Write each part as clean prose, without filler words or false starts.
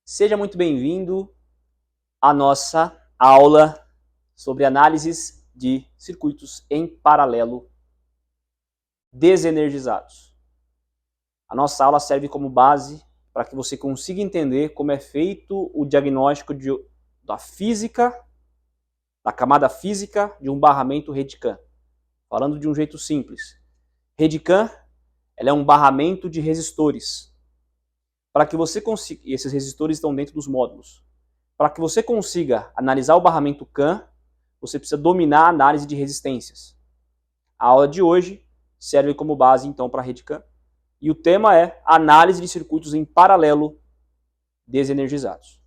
Seja muito bem-vindo à nossa aula sobre análises de circuitos em paralelo desenergizados. A nossa aula serve como base para que você consiga entender como é feito o diagnóstico da física, da camada física de um barramento Redcam. Falando de um jeito simples, Redcam ela é um barramento de resistores. Para que você consiga, e esses resistores estão dentro dos módulos. Para que você consiga analisar o barramento CAM, você precisa dominar a análise de resistências. A aula de hoje serve como base, então, para a Redcam. E o tema é análise de circuitos em paralelo desenergizados.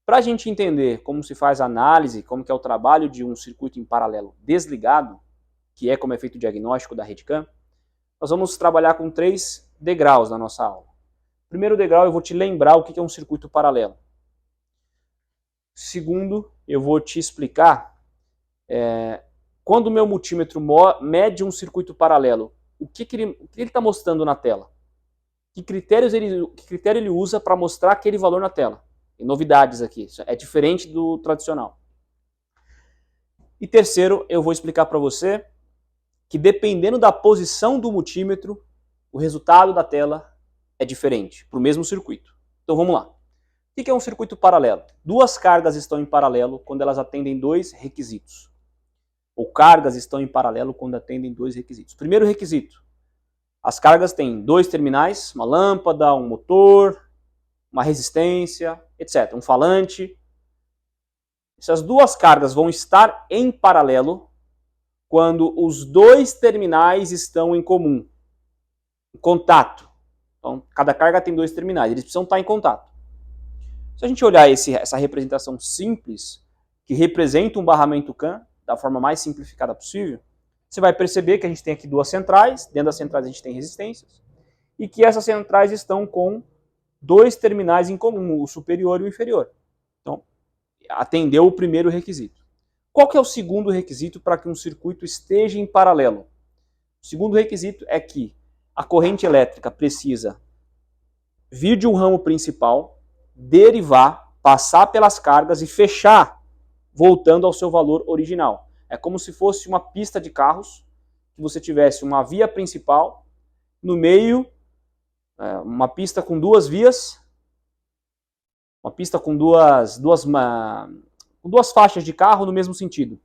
Para a gente entender como se faz a análise, como que é o trabalho de um circuito em paralelo desligado, que é como é feito o diagnóstico da Redcam, nós vamos trabalhar com 3 degraus na nossa aula. Primeiro degrau, eu vou te lembrar o que é um circuito paralelo. Segundo, eu vou te explicar quando o meu multímetro mede um circuito paralelo, o que ele está mostrando na tela? Que critério ele usa para mostrar aquele valor na tela? Tem novidades aqui, isso é diferente do tradicional. E terceiro, eu vou explicar para você que dependendo da posição do multímetro, o resultado da tela é diferente para o mesmo circuito. Então vamos lá. O que é um circuito paralelo? Duas cargas estão em paralelo quando elas atendem 2 requisitos. Ou cargas estão em paralelo quando atendem 2 requisitos. Primeiro requisito, as cargas têm 2 terminais, uma lâmpada, um motor, uma resistência, etc. Um falante. Essas duas cargas vão estar em paralelo quando os 2 terminais estão em comum, em contato. Então, cada carga tem 2 terminais, eles precisam estar em contato. Se a gente olhar essa representação simples, que representa um barramento CAM, da forma mais simplificada possível, você vai perceber que a gente tem aqui 2 centrais, dentro das centrais a gente tem resistências, e que essas centrais estão com 2 terminais em comum, o superior e o inferior. Então, atendeu o primeiro requisito. Qual que é o segundo requisito para que um circuito esteja em paralelo? O segundo requisito é que a corrente elétrica precisa vir de um ramo principal, derivar, passar pelas cargas e fechar, voltando ao seu valor original. É como se fosse uma pista de carros, que você tivesse uma via principal, no meio, uma pista com 2 vias, uma pista com duas faixas de carro no mesmo sentido.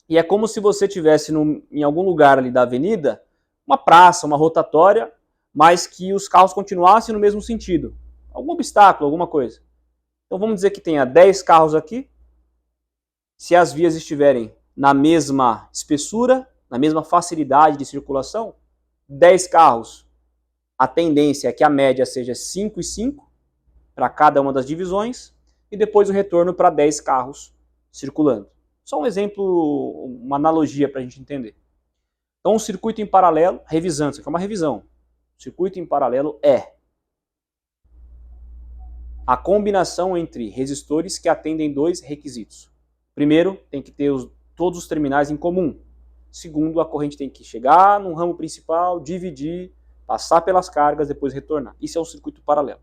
E é como se você tivesse em algum lugar ali da avenida, uma praça, uma rotatória, mas que os carros continuassem no mesmo sentido. Algum obstáculo, alguma coisa. Então vamos dizer que tenha 10 carros aqui. Se as vias estiverem na mesma espessura, na mesma facilidade de circulação, 10 carros, a tendência é que a média seja 5 e 5 para cada uma das divisões, e depois o retorno para 10 carros circulando. Só um exemplo, uma analogia para a gente entender. Então, um circuito em paralelo, revisando, isso aqui é uma revisão. O circuito em paralelo é a combinação entre resistores que atendem 2 requisitos. Primeiro, tem que ter todos os terminais em comum. Segundo, a corrente tem que chegar no ramo principal, dividir, passar pelas cargas, depois retornar. Isso é um circuito paralelo.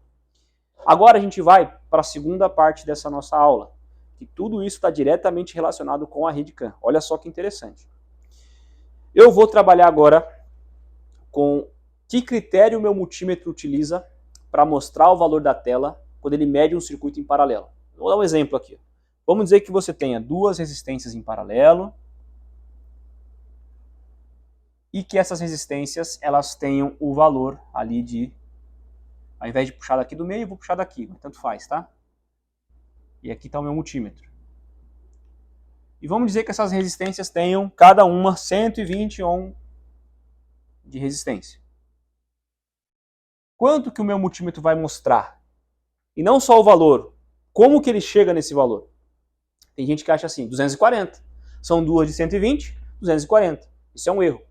Agora a gente vai para a segunda parte dessa nossa aula, que tudo isso está diretamente relacionado com a Redcam. Olha só que interessante. Eu vou trabalhar agora com que critério o meu multímetro utiliza para mostrar o valor da tela quando ele mede um circuito em paralelo. Vou dar um exemplo aqui. Vamos dizer que você tenha 2 resistências em paralelo e que essas resistências elas tenham o valor ali de, ao invés de puxar daqui do meio, eu vou puxar daqui, mas tanto faz, tá? E aqui está o meu multímetro. E vamos dizer que essas resistências tenham cada uma 120 ohm de resistência. Quanto que o meu multímetro vai mostrar? E não só o valor, como que ele chega nesse valor? Tem gente que acha assim, 240. São 2 de 120, 240. Isso é um erro.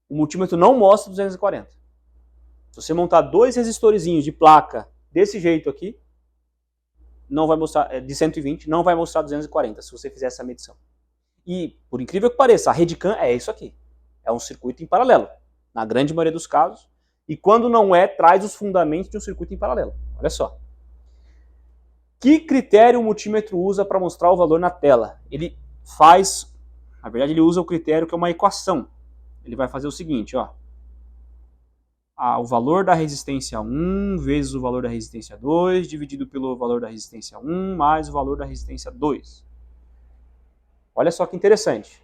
O multímetro não mostra 240. Se você montar 2 resistorzinhos de placa desse jeito aqui, não vai mostrar, de 120, não vai mostrar 240 se você fizer essa medição. E, por incrível que pareça, a Redcam é isso aqui. É um circuito em paralelo, na grande maioria dos casos. E quando não é, traz os fundamentos de um circuito em paralelo. Olha só. Que critério o multímetro usa para mostrar o valor na tela? Ele faz, na verdade ele usa o critério que é uma equação. Ele vai fazer o seguinte, ó. O valor da resistência 1 vezes o valor da resistência 2 dividido pelo valor da resistência 1 mais o valor da resistência 2. Olha só que interessante.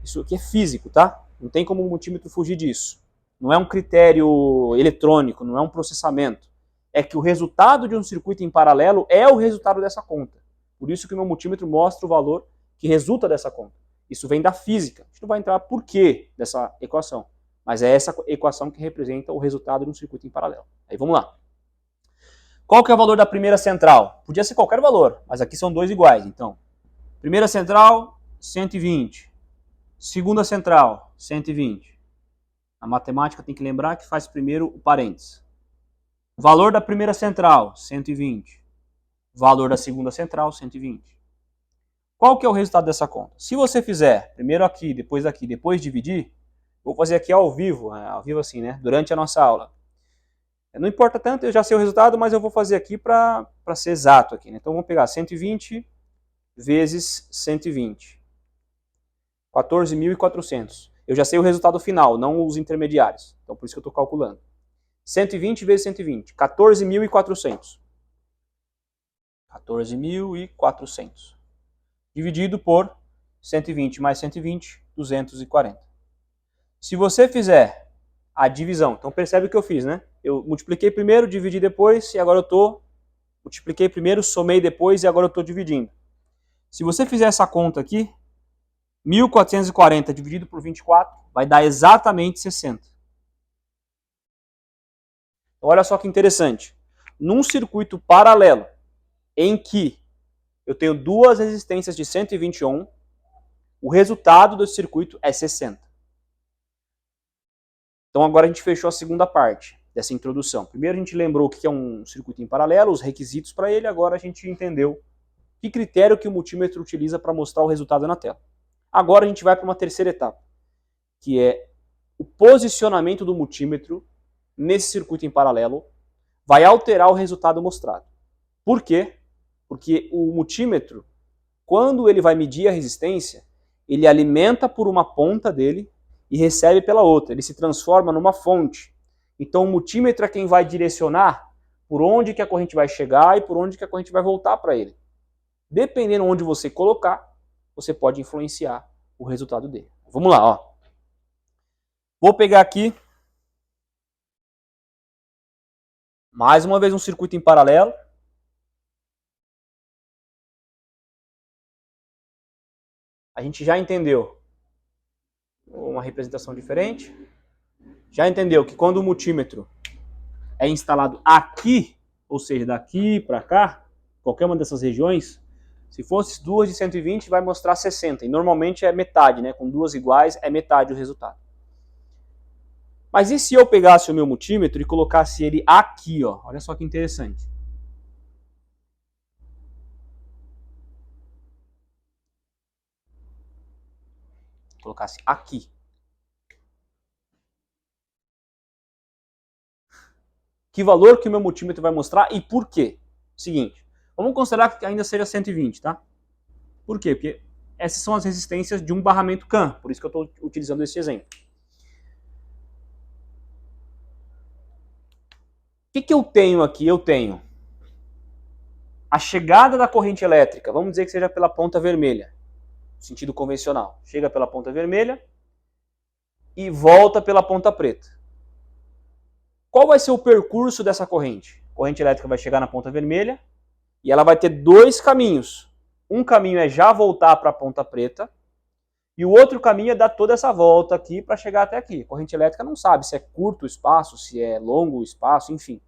Isso aqui é físico, tá? Não tem como o multímetro fugir disso. Não é um critério eletrônico, não é um processamento. É que o resultado de um circuito em paralelo é o resultado dessa conta. Por isso que o meu multímetro mostra o valor que resulta dessa conta. Isso vem da física. A gente não vai entrar por quê dessa equação. Mas é essa equação que representa o resultado de um circuito em paralelo. Aí vamos lá. Qual que é o valor da primeira central? Podia ser qualquer valor, mas aqui são dois iguais. Então, primeira central, 120. Segunda central, 120. A matemática tem que lembrar que faz primeiro o parênteses. Valor da primeira central, 120. Valor da segunda central, 120. Qual que é o resultado dessa conta? Se você fizer primeiro aqui, depois dividir, vou fazer aqui ao vivo assim, né? Durante a nossa aula. Não importa tanto, eu já sei o resultado, mas eu vou fazer aqui para ser exato aqui, né? Então vamos pegar 120 vezes 120. 14.400. Eu já sei o resultado final, não os intermediários. Então por isso que eu estou calculando. 120 vezes 120, 14.400. 14.400. Dividido por 120 mais 120, 240. Se você fizer a divisão, então percebe o que eu fiz, né? Eu multipliquei primeiro, dividi depois, e agora eu estou... Multipliquei primeiro, somei depois, e agora eu estou dividindo. Se você fizer essa conta aqui, 1.440 dividido por 24 vai dar exatamente 60. Então, olha só que interessante. Num circuito paralelo, em que eu tenho duas resistências de 120 ohm, o resultado desse circuito é 60. Então agora a gente fechou a segunda parte dessa introdução. Primeiro a gente lembrou o que é um circuito em paralelo, os requisitos para ele, agora a gente entendeu que critério que o multímetro utiliza para mostrar o resultado na tela. Agora a gente vai para uma terceira etapa, que é o posicionamento do multímetro nesse circuito em paralelo vai alterar o resultado mostrado. Por quê? Porque o multímetro, quando ele vai medir a resistência, ele alimenta por uma ponta dele e recebe pela outra. Ele se transforma numa fonte. Então o multímetro é quem vai direcionar por onde que a corrente vai chegar e por onde que a corrente vai voltar para ele. Dependendo onde você colocar, você pode influenciar o resultado dele. Vamos lá, ó. Vou pegar aqui mais uma vez um circuito em paralelo. A gente já entendeu uma representação diferente. Já entendeu que quando o multímetro é instalado aqui, ou seja, daqui para cá, qualquer uma dessas regiões, se fosse duas de 120 vai mostrar 60, e normalmente é metade, né? Com duas iguais é metade o resultado. Mas e se eu pegasse o meu multímetro e colocasse ele aqui, ó? Olha só que interessante. Colocasse aqui. Que valor que o meu multímetro vai mostrar e por quê? Seguinte, vamos considerar que ainda seja 120, tá? Por quê? Porque essas são as resistências de um barramento CAN, por isso que eu estou utilizando esse exemplo. O que eu tenho aqui? Eu tenho a chegada da corrente elétrica, vamos dizer que seja pela ponta vermelha, no sentido convencional. Chega pela ponta vermelha e volta pela ponta preta. Qual vai ser o percurso dessa corrente? A corrente elétrica vai chegar na ponta vermelha e ela vai ter dois caminhos. Um caminho é já voltar para a ponta preta e o outro caminho é dar toda essa volta aqui para chegar até aqui. A corrente elétrica não sabe se é curto o espaço, se é longo o espaço, enfim.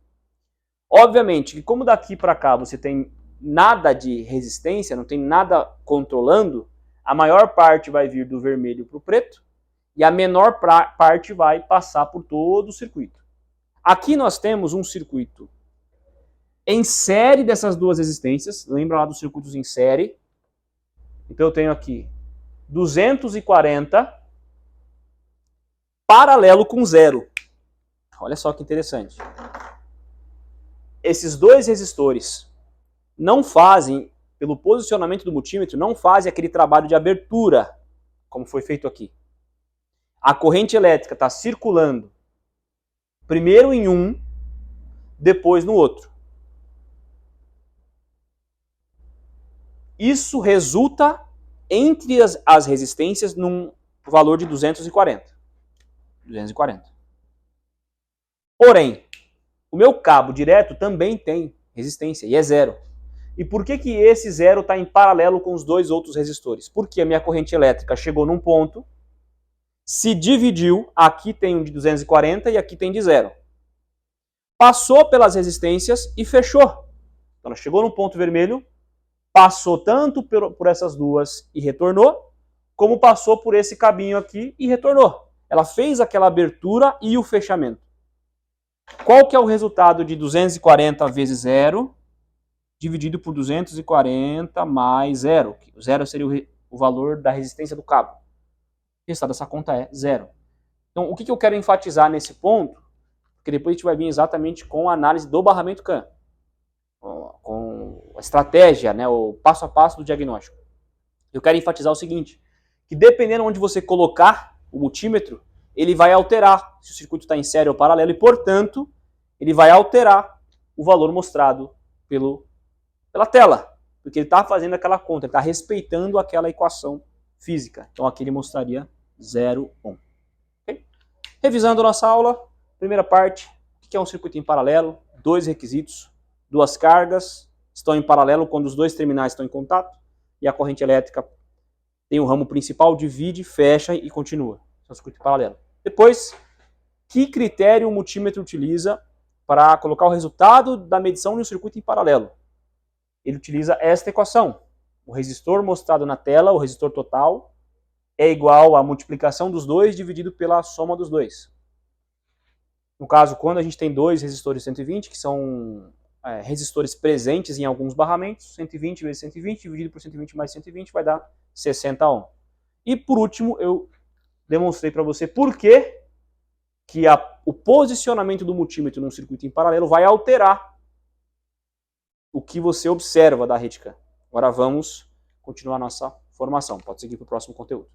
Obviamente que como daqui para cá você tem nada de resistência, não tem nada controlando, a maior parte vai vir do vermelho para o preto e a menor parte vai passar por todo o circuito. Aqui nós temos um circuito em série dessas duas resistências, lembra lá dos circuitos em série? Então eu tenho aqui 240 paralelo com zero. Olha só que interessante. Esses dois resistores não fazem, pelo posicionamento do multímetro, não fazem aquele trabalho de abertura, como foi feito aqui. A corrente elétrica está circulando primeiro em um, depois no outro. Isso resulta, entre as resistências, num valor de 240. Porém, o meu cabo direto também tem resistência, e é zero. E por que esse zero está em paralelo com os dois outros resistores? Porque a minha corrente elétrica chegou num ponto, se dividiu, aqui tem um de 240 e aqui tem de zero. Passou pelas resistências e fechou. Então ela chegou no ponto vermelho, passou tanto por essas duas e retornou, como passou por esse cabinho aqui e retornou. Ela fez aquela abertura e o fechamento. Qual que é o resultado de 240 vezes zero, dividido por 240 mais zero? O zero seria o valor da resistência do cabo. O resultado dessa conta é zero. Então, o que eu quero enfatizar nesse ponto? Porque depois a gente vai vir exatamente com a análise do barramento CAN, com a estratégia, né, o passo a passo do diagnóstico. Eu quero enfatizar o seguinte, que dependendo onde você colocar o multímetro, ele vai alterar se o circuito está em série ou paralelo e, portanto, ele vai alterar o valor mostrado pela tela, porque ele está fazendo aquela conta, ele está respeitando aquela equação física. Então aqui ele mostraria 0, 1. Okay? Revisando a nossa aula, primeira parte, o que é um circuito em paralelo? Dois requisitos, duas cargas estão em paralelo quando os dois terminais estão em contato, e a corrente elétrica tem o ramo principal, divide, fecha e continua. Esse é um circuito em paralelo. Depois, que critério o multímetro utiliza para colocar o resultado da medição de um circuito em paralelo? Ele utiliza esta equação. O resistor mostrado na tela, o resistor total, é igual à multiplicação dos dois dividido pela soma dos dois. No caso, quando a gente tem dois resistores 120, que são resistores presentes em alguns barramentos, 120 vezes 120 dividido por 120 mais 120 vai dar 60 ohm. E por último, eu demonstrei para você por que o posicionamento do multímetro num circuito em paralelo vai alterar o que você observa da rede CAN. Agora vamos continuar a nossa formação. Pode seguir para o próximo conteúdo.